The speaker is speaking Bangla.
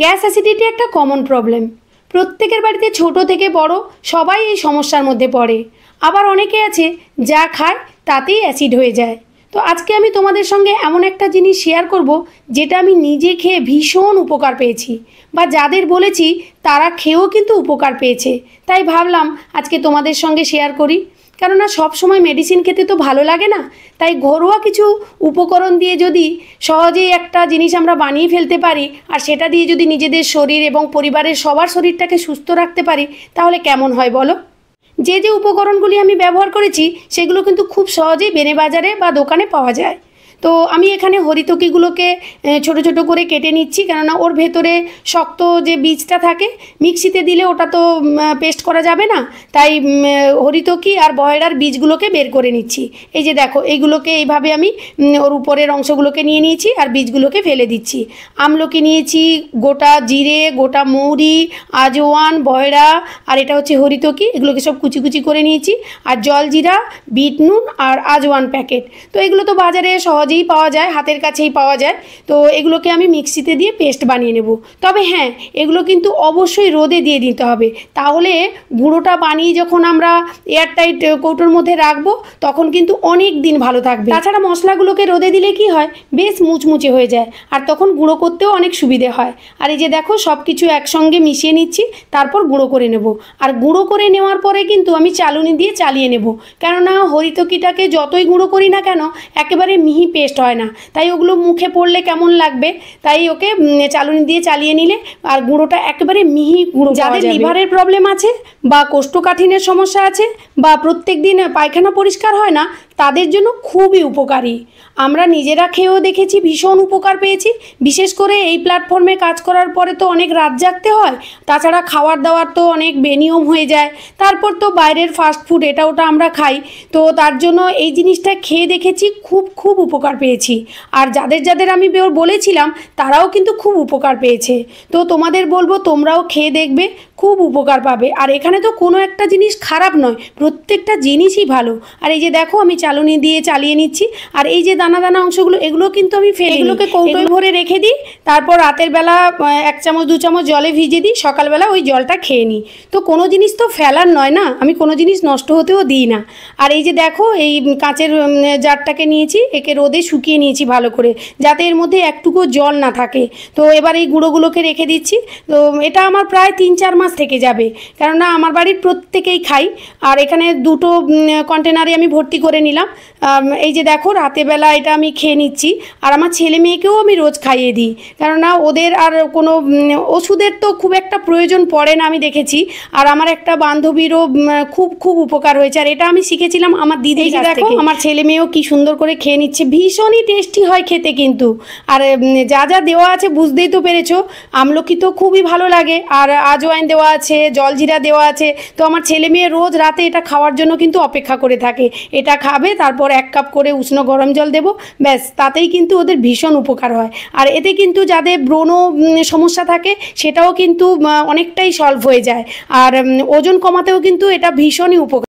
গ্যাস অ্যাসিডিটি একটা কমন প্রবলেম। প্রত্যেকের বাড়িতে ছোট থেকে বড় সবাই এই সমস্যার মধ্যে পড়ে। আবার অনেকে আছে যা খায় তাতেই অ্যাসিড হয়ে যায়। তো আজকে আমি তোমাদের সঙ্গে এমন একটা জিনিস শেয়ার করব যেটা আমি নিজে খেয়ে ভীষণ উপকার পেয়েছি, বা যাদের বলেছি তারা খেয়েও কিন্তু উপকার পেয়েছে। তাই ভাবলাম আজকে তোমাদের সঙ্গে শেয়ার করি, কেননা সব সময় মেডিসিন খেতে তো ভালো লাগে না। তাই ঘরোয়া কিছু উপকরণ দিয়ে যদি সহজেই একটা জিনিস আমরা বানিয়ে ফেলতে পারি, আর সেটা দিয়ে যদি নিজেদের শরীর এবং পরিবারের সবার শরীরটাকে সুস্থ রাখতে পারি, তাহলে কেমন হয় বলো। যে যে উপকরণগুলি আমি ব্যবহার করেছি সেগুলো কিন্তু খুব সহজেই বেনে বাজারে বা দোকানে পাওয়া যায়। তো আমি এখানে হরিতকিগুলোকে ছোট ছোট করে কেটে নিচ্ছি, কেননা ওর ভেতরে শক্ত যে বীজটা থাকে, মিক্সিতে দিলে ওটা তো পেস্ট করা যাবে না। তাই হরিতকি আর বয়রার বীজগুলোকে বের করে নিচ্ছি। এই যে দেখো, এইগুলোকে এইভাবে আমি ওর উপরের অংশগুলোকে নিয়ে নিয়েছি আর বীজগুলোকে ফেলে দিচ্ছি। আমলকি নিয়েছি, গোটা জিরে, গোটা মৌরি, আজওয়ান, বয়রা, আর এটা হচ্ছে হরিতকি, এগুলোকে সব কুচি কুচি করে নিয়েছি। আর জলজিরা, বিট নুন আর আজওয়ান প্যাকেট। তো এগুলো তো বাজারে সহজেই পাওয়া যায়, হাতের কাছেই পাওয়া যায়। তো এগুলোকে আমি মিক্সিতে দিয়ে পেস্ট বানিয়ে নেব। তবে হ্যাঁ, এগুলো কিন্তু অবশ্যই রোদে দিয়ে দিতে হবে, তাহলে গুঁড়োটা বানিয়ে যখন আমরা এয়ারটাইট কৌটোর মধ্যে রাখবো তখন কিন্তু অনেক দিন ভালো থাকবে। তাছাড়া মশলাগুলোকে রোদে দিলে কি হয়, বেশ মুচমুচে হয়ে যায়, আর তখন গুঁড়ো করতেও অনেক সুবিধে হয়। আর এই যে দেখো, সব কিছু একসঙ্গে মিশিয়ে নিচ্ছি, তারপর গুঁড়ো করে নেব। আর গুঁড়ো করে নেওয়ার পরে কিন্তু আমি চালুনি দিয়ে চালিয়ে নেব, কেননা হরিতকিটাকে যতই গুঁড়ো করি না কেন একেবারে মিহি পেস্ট হয় না। তাই ওগুলো মুখে পড়লে কেমন লাগবে, তাই ওকে চালুনি দিয়ে চালিয়ে নিলে আর গুঁড়োটা একেবারে মিহি গুঁড়ো। যাদের লিভারের প্রবলেম আছে বা কোষ্ঠকাঠিন্যের সমস্যা আছে বা প্রত্যেক দিন পায়খানা পরিষ্কার হয় না, তাদের জন্য খুবই উপকারী। আমরা নিজেরা খেয়েও দেখেছি, ভীষণ উপকার পেয়েছি। বিশেষ করে এই প্ল্যাটফর্মে কাজ করার পরে তো অনেক রাত জাগতে হয়, তাছাড়া খাওয়ার দাওয়ার তো অনেক বেনিয়ম হয়ে যায়। তারপর তো বাইরের ফাস্ট ফুড এটা ওটা আমরা খাই, তো তার জন্য এই জিনিসটা খেয়ে দেখেছি, খুব খুব উপকার পেয়েছি। আর যাদের যাদের আমি বলেছিলাম তারাও কিন্তু খুব উপকার পেয়েছে। তো তোমাদের বলবো তোমরাও খেয়ে দেখবে, খুব উপকার পাবে। আর এখানে তো কোনো একটা জিনিস খারাপ নয়, প্রত্যেকটা জিনিসই ভালো। আর এই যে দেখো, আমি চালুনি দিয়ে চালিয়ে নিচ্ছি। আর এই যে দানা দানা অংশগুলো, এগুলো কিন্তু আমি ফেলে এগুলোকে কৌটোয় ভরে রেখে দিই। তারপর রাতের বেলা 1 চামচ 2 চামচ জলে ভিজিয়ে দিই, সকালবেলা ওই জলটা খেয়ে নিই। তো কোনো জিনিস তো ফেলার নয় না, আমি কোনো জিনিস নষ্ট হতেও দিই না। আর এই যে দেখো, এই কাঁচের জারটাকে নিয়েছি, একে রোদে শুকিয়ে নিয়েছি ভালো করে, যাতে এর মধ্যে একটুকু জল না থাকে। তো এবার এই গুঁড়োগুলোকে রেখে দিচ্ছি। তো এটা আমার প্রায় 3-4 মাস থেকে যাবে, কেননা আমার বাড়ির প্রত্যেকেই খাই। আর এখানে 2টো কন্টেনারে আমি ভর্তি করে নিলাম। এই যে দেখো, রাতেরবেলা এটা আমি খেয়ে নিচ্ছি। আর আমার ছেলে মেয়েকেও আমি রোজ খাইয়ে দিই, কেননা ওদের আর কোনো ওষুধের তো খুব একটা প্রয়োজন পড়ে না আমি দেখেছি। আর আমার একটা বান্ধবীরও খুব খুব উপকার হয়েছে, আর এটা আমি শিখেছিলাম আমার দিদির কাছ থেকে। আমার ছেলে মেয়েও কি সুন্দর করে খেয়ে নিচ্ছে, ভীষণই টেস্টি হয় খেতে কিন্তু। আর যা যা দেওয়া আছে বুঝতেই তো পেরেছো, আমলকি তো খুবই ভালো লাগে, আর আজওয়াইন দেওয়া আছে, জলজিরা দেওয়া আছে। তো আমার ছেলে মেয়ে রোজ রাতে এটা খাওয়ার জন্য কিন্তু অপেক্ষা করে থাকে। এটা খাবে, তারপর 1 কাপ করে উষ্ণ গরম জল দেবো, ব্যাস, তাতেই কিন্তু ওদের ভীষণ উপকার হয়। আর এতে কিন্তু যাদের ব্রণ সমস্যা থাকে সেটাও কিন্তু অনেকটাই সলভ হয়ে যায়। আর ওজন কমাতেও কিন্তু এটা ভীষণই উপকার।